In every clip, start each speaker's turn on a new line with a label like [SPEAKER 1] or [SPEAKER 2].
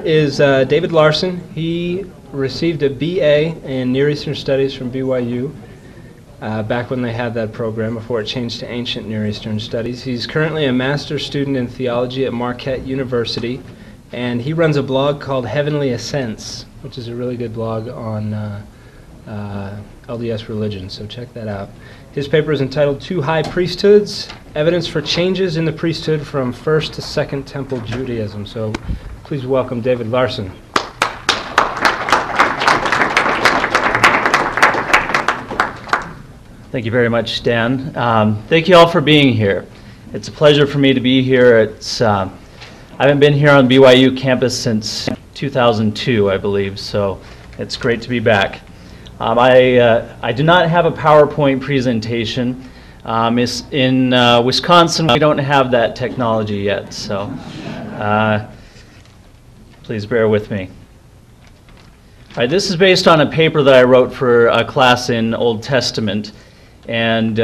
[SPEAKER 1] is David Larsen. He received a BA in Near Eastern Studies from BYU back when they had that program before it changed to Ancient Near Eastern Studies. He's currently a master's student in theology at Marquette University, and he runs a blog called Heavenly Ascents, which is a really good blog on LDS religion, so check that out. His paper is entitled Two High Priesthoods, Evidence for Changes in the Priesthood from First to Second Temple Judaism. So please welcome David Larsen.
[SPEAKER 2] Thank you very much, Dan. Thank you all for being here. It's a pleasure for me to be here. I haven't been here on BYU campus since 2002, I believe, so it's great to be back. I do not have a PowerPoint presentation. In Wisconsin, we don't have that technology yet, so please bear with me. All right, this is based on a paper that I wrote for a class in Old Testament, and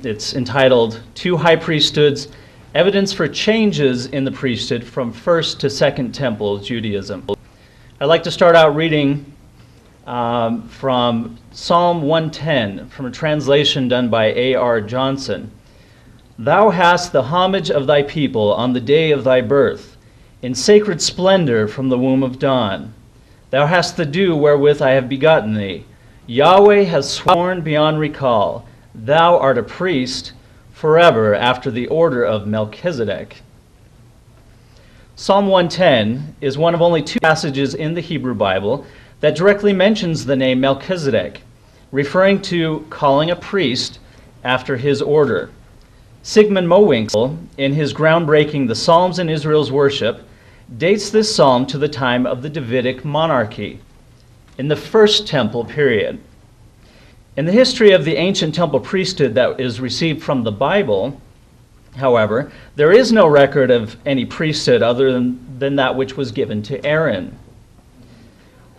[SPEAKER 2] it's entitled Two High Priesthoods, Evidence for Changes in the Priesthood from First to Second Temple Judaism. I'd like to start out reading from Psalm 110, from a translation done by A.R. Johnson. Thou hast the homage of thy people on the day of thy birth, in sacred splendor from the womb of dawn. Thou hast the dew wherewith I have begotten thee. Yahweh has sworn beyond recall. Thou art a priest forever after the order of Melchizedek. Psalm 110 is one of only two passages in the Hebrew Bible that directly mentions the name Melchizedek, referring to calling a priest after his order. Sigmund Mowinckel, in his groundbreaking The Psalms in Israel's Worship, dates this psalm to the time of the Davidic monarchy, in the First Temple period. In the history of the ancient temple priesthood that is received from the Bible, however, there is no record of any priesthood other than that which was given to Aaron.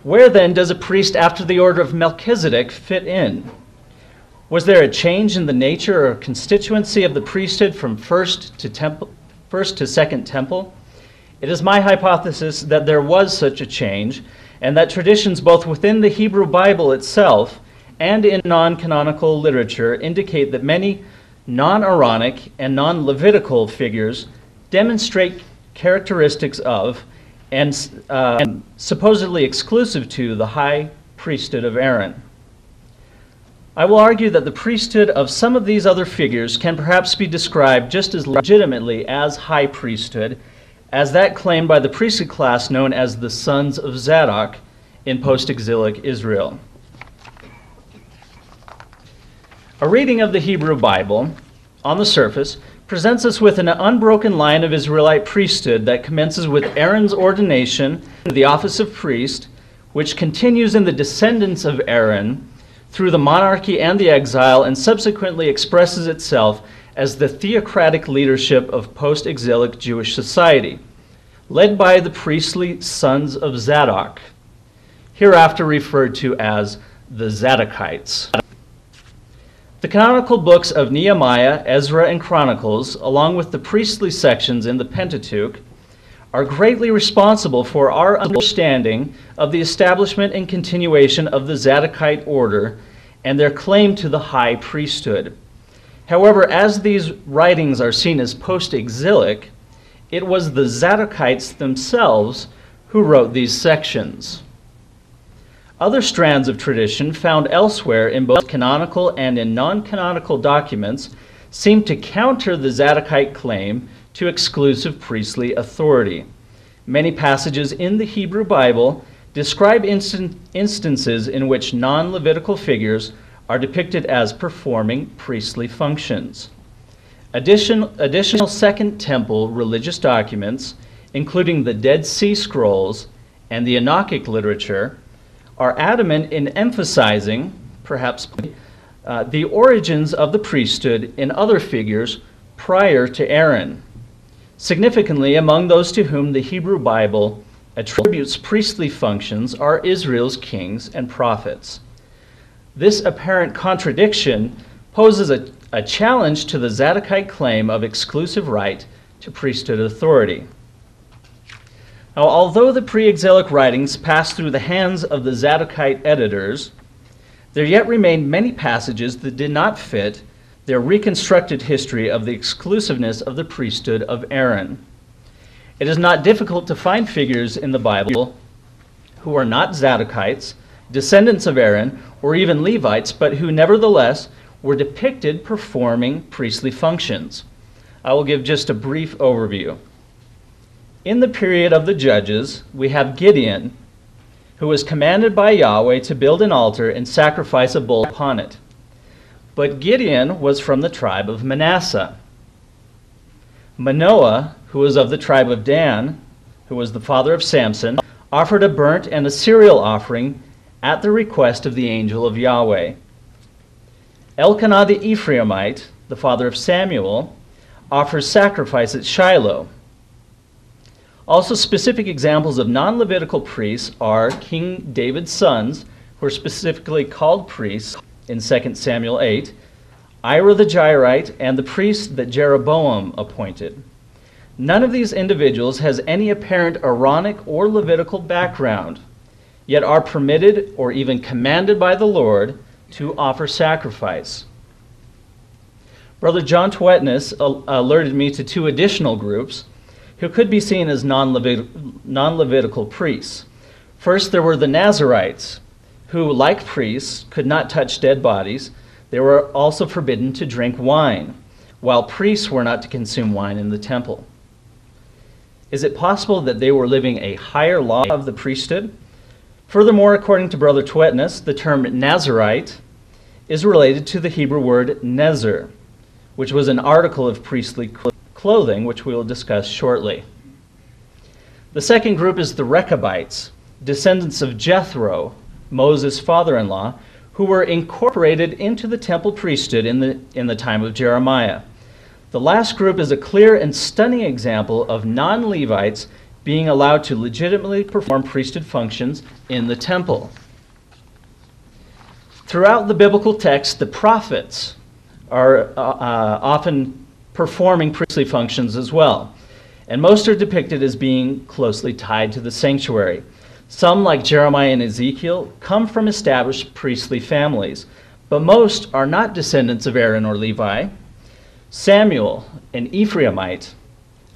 [SPEAKER 2] Where then does a priest after the order of Melchizedek fit in? Was there a change in the nature or constituency of the priesthood from first to second temple? It is my hypothesis that there was such a change, and that traditions both within the Hebrew Bible itself and in non-canonical literature indicate that many non-Aaronic and non-Levitical figures demonstrate characteristics of and supposedly exclusive to the high priesthood of Aaron. I will argue that the priesthood of some of these other figures can perhaps be described just as legitimately as high priesthood as that claimed by the priesthood class known as the sons of Zadok in post-exilic Israel. A reading of the Hebrew Bible, on the surface, presents us with an unbroken line of Israelite priesthood that commences with Aaron's ordination to the office of priest, which continues in the descendants of Aaron through the monarchy and the exile, and subsequently expresses itself as the theocratic leadership of post-exilic Jewish society, led by the priestly sons of Zadok, hereafter referred to as the Zadokites. The canonical books of Nehemiah, Ezra, and Chronicles, along with the priestly sections in the Pentateuch, are greatly responsible for our understanding of the establishment and continuation of the Zadokite order and their claim to the high priesthood. However, as these writings are seen as post-exilic, it was the Zadokites themselves who wrote these sections. Other strands of tradition found elsewhere in both canonical and in non-canonical documents seem to counter the Zadokite claim to exclusive priestly authority. Many passages in the Hebrew Bible describe instances in which non-Levitical figures are depicted as performing priestly functions. Additional Second Temple religious documents, including the Dead Sea Scrolls and the Enochic literature, are adamant in emphasizing, perhaps, the origins of the priesthood in other figures prior to Aaron. Significantly, among those to whom the Hebrew Bible attributes priestly functions are Israel's kings and prophets. This apparent contradiction poses a challenge to the Zadokite claim of exclusive right to priesthood authority. Now, although the pre-exilic writings passed through the hands of the Zadokite editors, there yet remained many passages that did not fit their reconstructed history of the exclusiveness of the priesthood of Aaron. It is not difficult to find figures in the Bible who are not Zadokites, descendants of Aaron, or even Levites, but who nevertheless were depicted performing priestly functions. I will give just a brief overview. In the period of the Judges, we have Gideon, who was commanded by Yahweh to build an altar and sacrifice a bull upon it. But Gideon was from the tribe of Manasseh. Manoah, who was of the tribe of Dan, who was the father of Samson, offered a burnt and a cereal offering at the request of the angel of Yahweh. Elkanah the Ephraimite, the father of Samuel, offers sacrifice at Shiloh. Also, specific examples of non-Levitical priests are King David's sons, who are specifically called priests in 2 Samuel 8, Ira the Jairite, and the priest that Jeroboam appointed. None of these individuals has any apparent Aaronic or Levitical background, yet are permitted or even commanded by the Lord to offer sacrifice. Brother John Twetness alerted me to two additional groups who could be seen as non-Levitical priests. First, there were the Nazarites, who, like priests, could not touch dead bodies. They were also forbidden to drink wine, while priests were not to consume wine in the temple. Is it possible that they were living a higher law of the priesthood? Furthermore, according to Brother Twetness, the term Nazarite is related to the Hebrew word nezer, which was an article of priestly clothing, which we will discuss shortly. The second group is the Rechabites, descendants of Jethro, Moses' father-in-law, who were incorporated into the temple priesthood in the time of Jeremiah. The last group is a clear and stunning example of non-Levites being allowed to legitimately perform priesthood functions in the temple. Throughout the biblical text, the prophets are often performing priestly functions as well, and most are depicted as being closely tied to the sanctuary. Some, like Jeremiah and Ezekiel, come from established priestly families, but most are not descendants of Aaron or Levi. Samuel, an Ephraimite,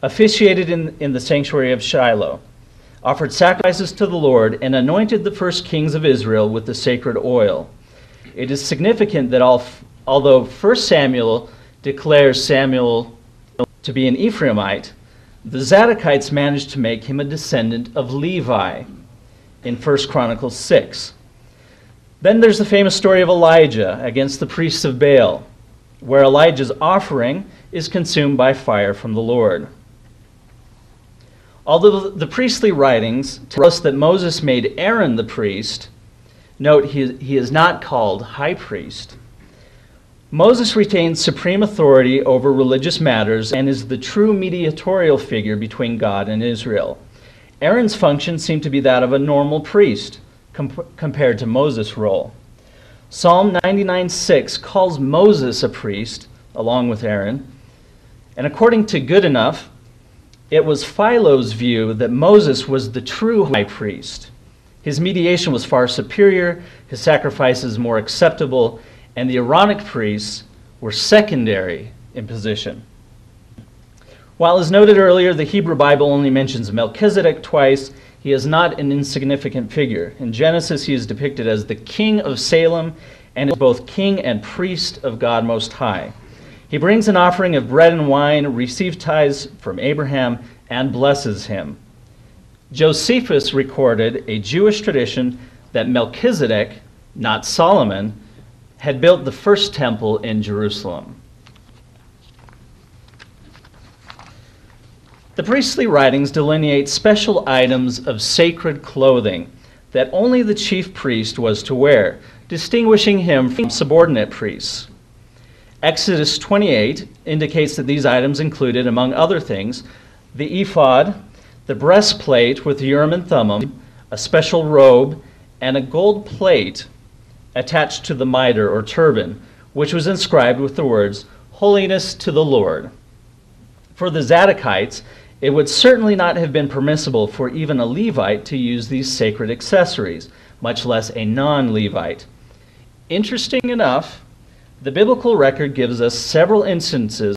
[SPEAKER 2] officiated in the sanctuary of Shiloh, offered sacrifices to the Lord, and anointed the first kings of Israel with the sacred oil. It is significant that although 1 Samuel declares Samuel to be an Ephraimite, the Zadokites managed to make him a descendant of Levi in 1 Chronicles 6. Then there's the famous story of Elijah against the priests of Baal, where Elijah's offering is consumed by fire from the Lord. Although the priestly writings tell us that Moses made Aaron the priest, note he is not called high priest. Moses retained supreme authority over religious matters and is the true mediatorial figure between God and Israel. Aaron's function seemed to be that of a normal priest compared to Moses' role. Psalm 99:6 calls Moses a priest along with Aaron, and according to Good Enough, it was Philo's view that Moses was the true high priest. His mediation was far superior, his sacrifices more acceptable, and the Aaronic priests were secondary in position. While, as noted earlier, the Hebrew Bible only mentions Melchizedek twice, he is not an insignificant figure. In Genesis, he is depicted as the king of Salem and is both king and priest of God Most High. He brings an offering of bread and wine, receives tithes from Abraham, and blesses him. Josephus recorded a Jewish tradition that Melchizedek, not Solomon, had built the first temple in Jerusalem. The priestly writings delineate special items of sacred clothing that only the chief priest was to wear, distinguishing him from subordinate priests. Exodus 28 indicates that these items included, among other things, the ephod, the breastplate with Urim and Thummim, a special robe, and a gold plate attached to the mitre or turban, which was inscribed with the words, "Holiness to the Lord." For the Zadokites, It would certainly not have been permissible for even a Levite to use these sacred accessories, much less a non-Levite. Interesting enough, the biblical record gives us several instances